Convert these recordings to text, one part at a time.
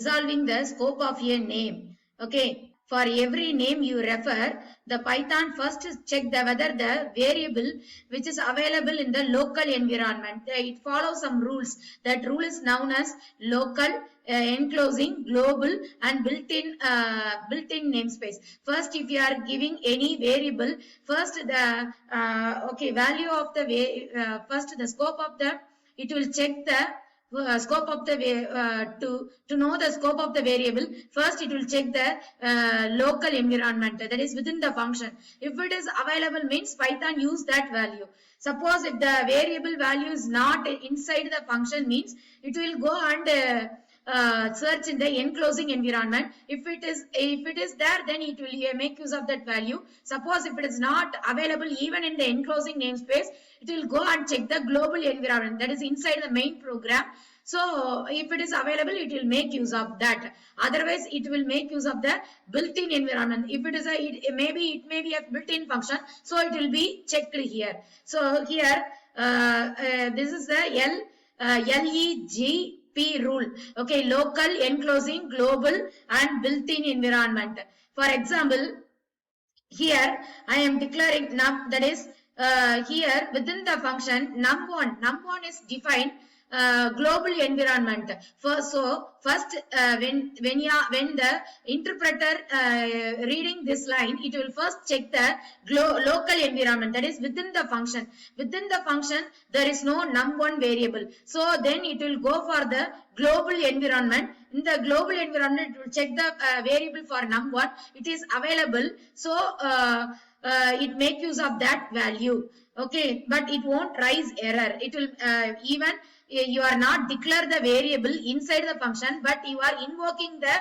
resolving the scope of a name. Okay, for every name you refer, the Python first check whether the variable which is available in the local environment. It follows some rules. That rule is known as local, enclosing, global, and built-in namespace. First, if you are giving any variable, first the value of the first the scope of the, it will check the scope of the to know the scope of the variable. First it will check the local environment, that is within the function. If it is available means Python use that value. Suppose if the variable value is not inside the function means it will go and search in the enclosing environment. If it is there, then it will make use of that value. Suppose if it is not available even in the enclosing namespace, it will go and check the global environment, that is inside the main program. So if it is available, it will make use of that. Otherwise, it will make use of the built-in environment. If it is it may be a built-in function, so it will be checked here. So here, this is the LEGP rule. Okay, local, enclosing, global, and built-in environment. For example, here I am declaring num, that is here within the function num1 is defined global environment. First, when the interpreter reading this line, it will first check the local environment, that is within the function. Within the function there is no num1 variable, so then it will go for the global environment. In the global environment, it will check the variable for num1, it is available, so it make use of that value. Okay, but it won't raise error. It will even you are not declare the variable inside the function, but you are invoking the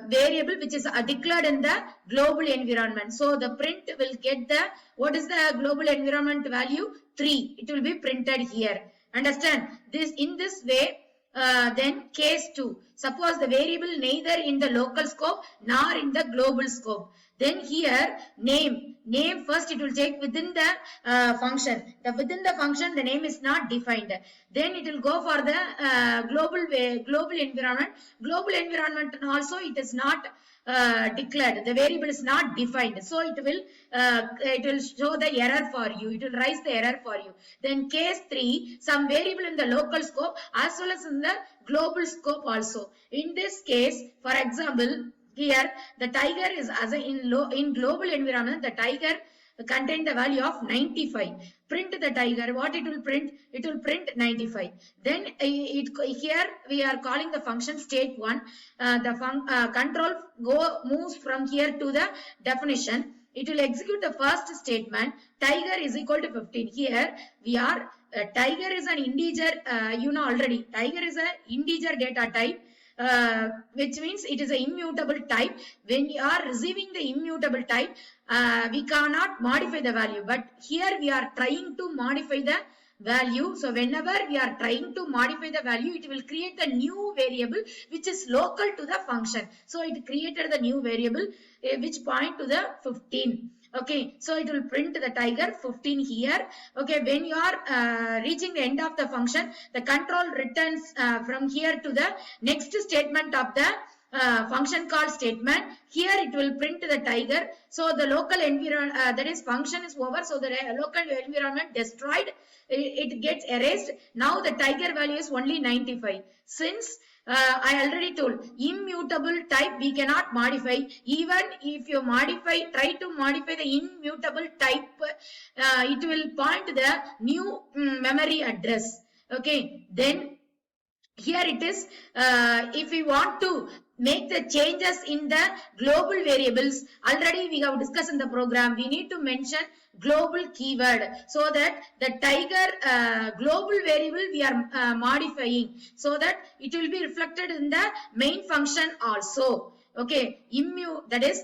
variable which is declared in the global environment. So the print will get the, what is the global environment value? 3. It will be printed here. Understand this? In this way, then case 2. Suppose the variable neither in the local scope nor in the global scope. Then here name first it will check within the function. Within the function the name is not defined. Then it will go for the global environment. Global environment also it is not declared. The variable is not defined. So it will show the error for you. It will raise the error for you. Then case 3, some variable in the local scope as well as in the global scope also. In this case, for example, here the tiger is as in global environment, the tiger contain the value of 95. Print the tiger. What it will print? It will print 95. Then here we are calling the function state1. The control moves from here to the definition. It will execute the first statement. Tiger is equal to 15. Here we are. Tiger is an integer. You know already. Tiger is an integer data type. Which means it is an immutable type. When you are receiving the immutable type, we cannot modify the value, but here we are trying to modify the value. So whenever we are trying to modify the value, it will create the new variable which is local to the function. So it created the new variable which point to the 15. Okay, so it will print the tiger 15 here. Okay, when you are reaching the end of the function, the control returns from here to the next statement of the function call statement. Here it will print the tiger. So the local environment, that is function is over. So the local environment destroyed. It gets erased. Now the tiger value is only 95. Since I already told, immutable type we cannot modify. Even if you try to modify the immutable type, it will point to the new memory address. Okay, then here it is, if we want to make the changes in the global variables, already we have discussed in the program, we need to mention global keyword, so that the tiger global variable we are modifying, so that it will be reflected in the main function also. Okay, that is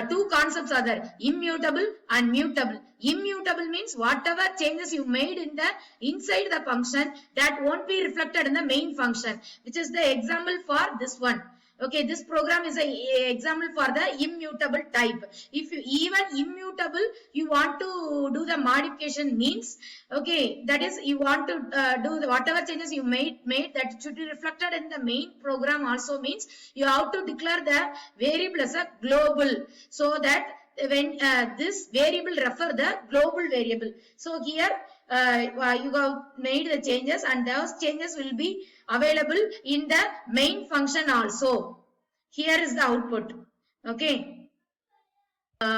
two concepts are there, immutable and mutable. Immutable means whatever changes you made in the inside the function, that won't be reflected in the main function, which is the example for this one. Okay, this program is a example for the immutable type. If you even immutable, you want to do the modification means, okay, that is you want to do the whatever changes you made that should be reflected in the main program also means you have to declare the variable as a global, so that when this variable refer the global variable. So here you have made the changes and those changes will be available in the main function also. Here is the output. Okay.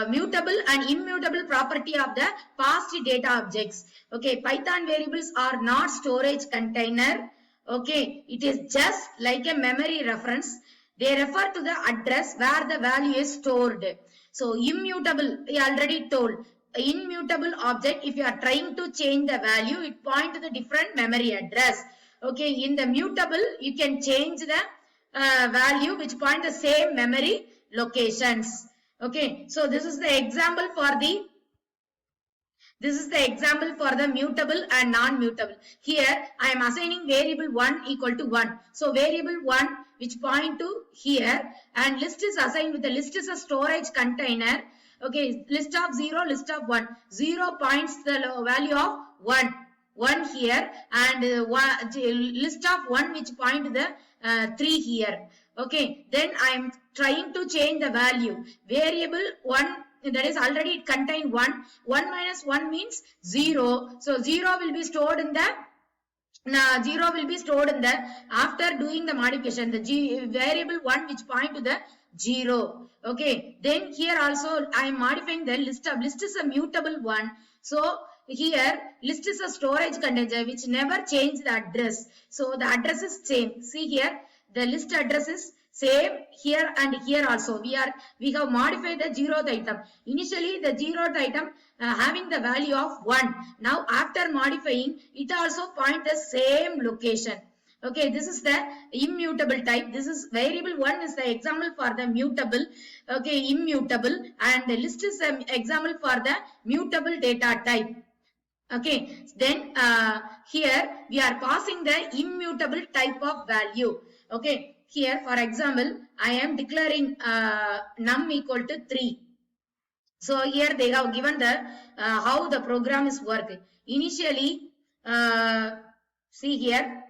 Mutable and immutable property of the past data objects. Okay, Python variables are not storage container. Okay, it is just like a memory reference. They refer to the address where the value is stored. So immutable, we already told. Immutable object, if you are trying to change the value, it point to the different memory address. Okay, in the mutable, you can change the value which point the same memory locations. Okay, so this is the example for the mutable and non-mutable. Here I am assigning variable 1 equal to 1. So variable 1 which point to here, and list is assigned with the list is a storage container. Okay, list of 0, list of 1. 0 points the value of 1 here, and list of 1 which point to the 3 here. Okay, then I am trying to change the value. Variable 1, that is already it contain 1. 1 minus 1 means 0. So 0 will be stored in the after doing the modification, the variable 1 which point to the 0. Okay, then here also I am modifying the list is a mutable one. So here list is a storage container which never change the address. So the address is same. See here, the list address is same here and here also. We have modified the 0th item. Initially the 0th item having the value of 1. Now after modifying, it also point the same location. Okay, this is the immutable type. This is variable 1 is the example for the mutable. Okay, immutable, and the list is an example for the mutable data type. Okay, then here we are passing the immutable type of value. Okay, here for example, I am declaring num equal to 3. So here they have given the how the program is working. Initially, see here.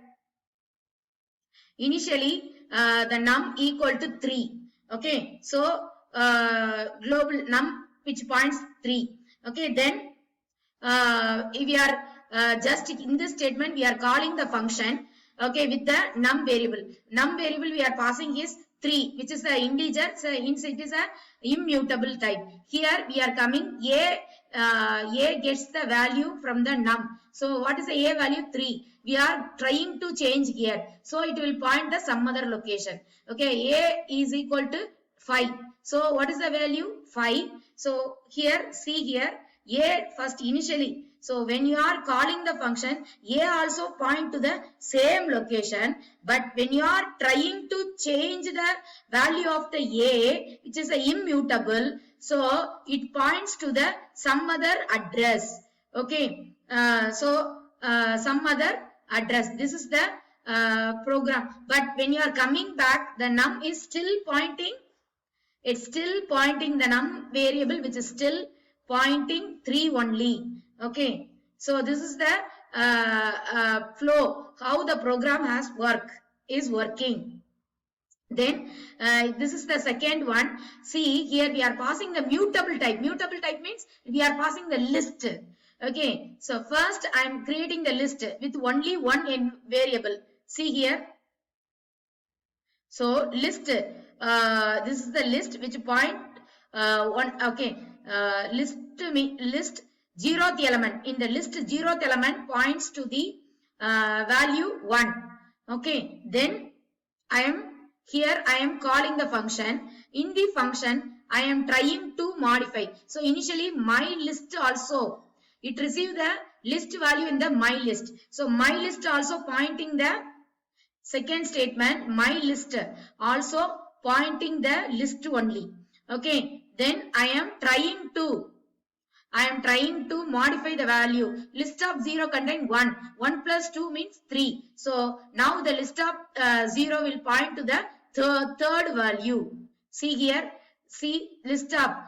Initially, the num equal to 3. Okay, so global num which points 3. Okay, then if we are just in this statement, we are calling the function. Okay, with the num variable. Num variable we are passing is 3, which is the integer. So it is a immutable type. Here we are coming a gets the value from the num. So what is the a value? 3. We are trying to change here. So it will point the some other location. Okay, a is equal to 5. So what is the value? 5. So here, see here, a first initially. So when you are calling the function, a also point to the same location. But when you are trying to change the value of the a, which is a immutable, so it points to the some other address. Okay, some other address. This is the program. But when you are coming back, the num is still pointing. It's still pointing the num variable, which is still pointing 3 only. Okay, so this is the flow, how the program is working. Then this is the second one. See here we are passing the mutable type. Mutable type means we are passing the list. Okay, so first I am creating the list with only one variable. See here. So list, this is the list which point one. Okay, list 0th element. In the list 0th element points to the value 1. Okay, then I am calling the function. In the function I am trying to modify. So initially my list also, it received the list value in the my list. So my list also pointing the second statement, my list also pointing the list only. Okay, then I am trying to modify the value. List of 0 contain 1. 1 plus 2 means 3. So now the list of 0 will point to the third value. See here, see list up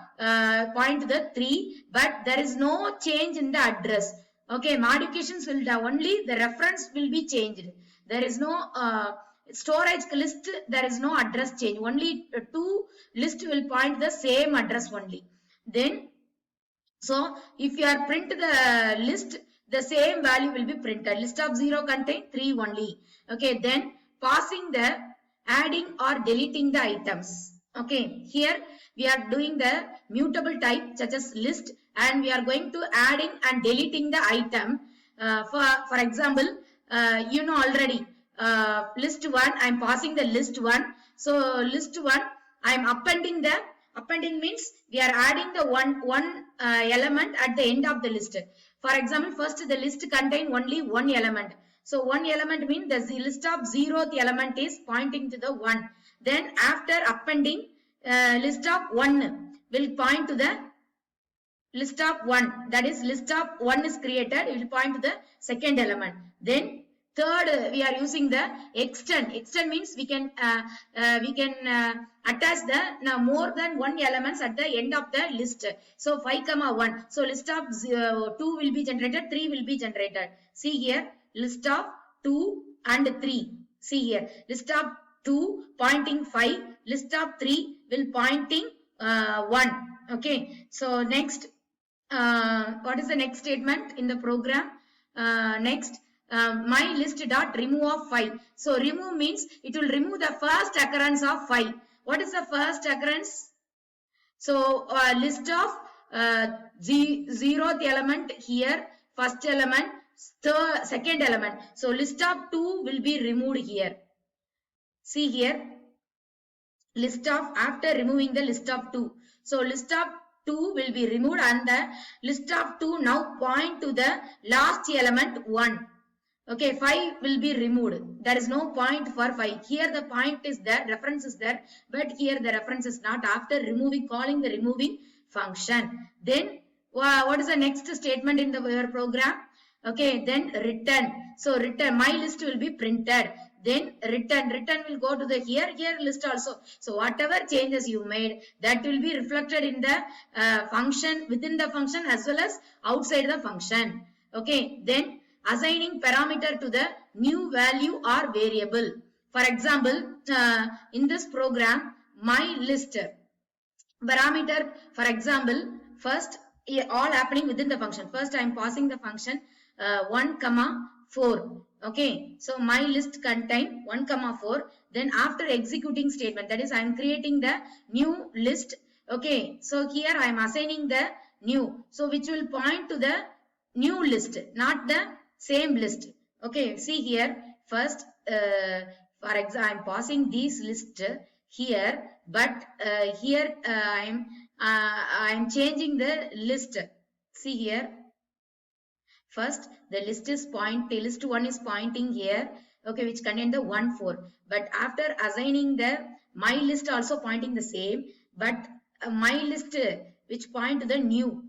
point to the 3, but there is no change in the address. Okay, modifications will only the reference will be changed. There is no storage list, there is no address change, only two list will point the same address only. Then so if you are print the list, the same value will be printed. List of 0 contain 3 only. Okay, then passing the adding or deleting the items. Okay, here we are doing the mutable type such as list, and we are going to adding and deleting the item. For example, you know already list 1, I am passing the list 1. So list 1, I am appending means we are adding the one element at the end of the list. For example, first the list contain only one element. So one element means the list of 0th element is pointing to the 1. Then after appending list of 1 will point to the list of 1. That is list of 1 is created, it will point to the second element. Then third we are using the extend. Extend means we can attach the more than one elements at the end of the list. So 5 comma 1. So list of 2 will be generated, 3 will be generated. See here, list of 2 and 3. See here, list of 2 pointing 5, list of 3 will pointing 1. Okay, so next what is the next statement in the program? Next, my list dot remove of 5. So remove means it will remove the first occurrence of 5. What is the first occurrence? So list of 0th element here, first element, second element. So list of 2 will be removed here. See here, list of after removing the list of 2. So list of 2 will be removed, and the list of 2 now point to the last element 1. Okay, 5 will be removed. There is no point for 5. Here the point is there, reference is there, but here the reference is not. After removing, calling the removing function. Then what is the next statement in your program? Okay, then return. So return, my list will be printed. Then return will go to the here list also. So whatever changes you made, that will be reflected in the function, within the function as well as outside the function. Okay, then assigning parameter to the new value or variable. For example, in this program, my list parameter, for example, first all happening within the function. First I am passing the function 1 comma 4. Okay, so my list contain 1 comma 4. Then after executing statement, that is I am creating the new list. Okay, so here I am assigning the new, so which will point to the new list, not the same list. Okay, see here, first for example I am passing this list here, but here I am changing the list. See here, first the list 1 is pointing here, okay, which contain the 1 4, but after assigning the my list also pointing the same, but my list which point to the new.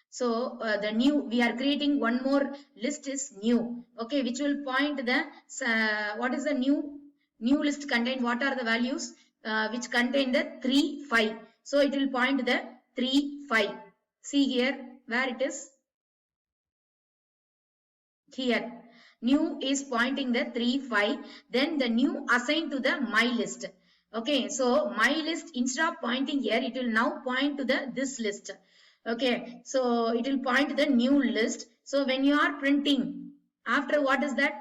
So the new, we are creating one more list is new, okay, which will point the what is the new list contain, what are the values which contain the 3 5. So it will point the 3 5. See here where it is. Here new is pointing the 3 5, then the new assigned to the my list. Okay, so my list instead of pointing here, it will now point to the this list. Okay, so it will point to the new list. So when you are printing, after what is that?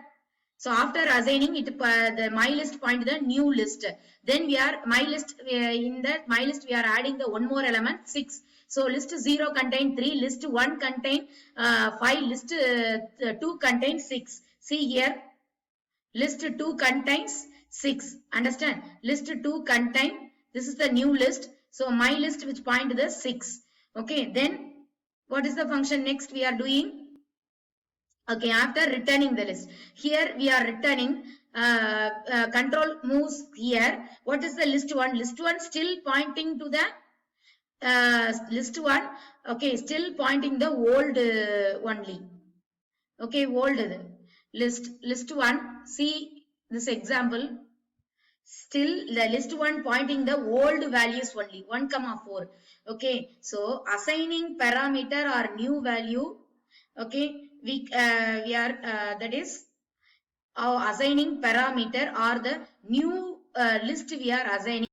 So after assigning it, the my list point to the new list. Then we are my list, in that my list we are adding the one more element 6. So list 0 contain 3, list 1 contain 5, list 2 contains 6. See here, list 2 contains 6. Understand? List 2 contain, this is the new list. So my list which point to the 6. Okay, then what is the function next we are doing? Okay, after returning the list, here we are returning control moves here. What is the list 1? List 1 still pointing to the list 1. Okay, still pointing the old only. Okay, old list 1. See this example. Still the list one pointing the old values only 1 comma 4. Okay, so assigning parameter or new value. Okay, we are that is assigning parameter or the new list we are assigning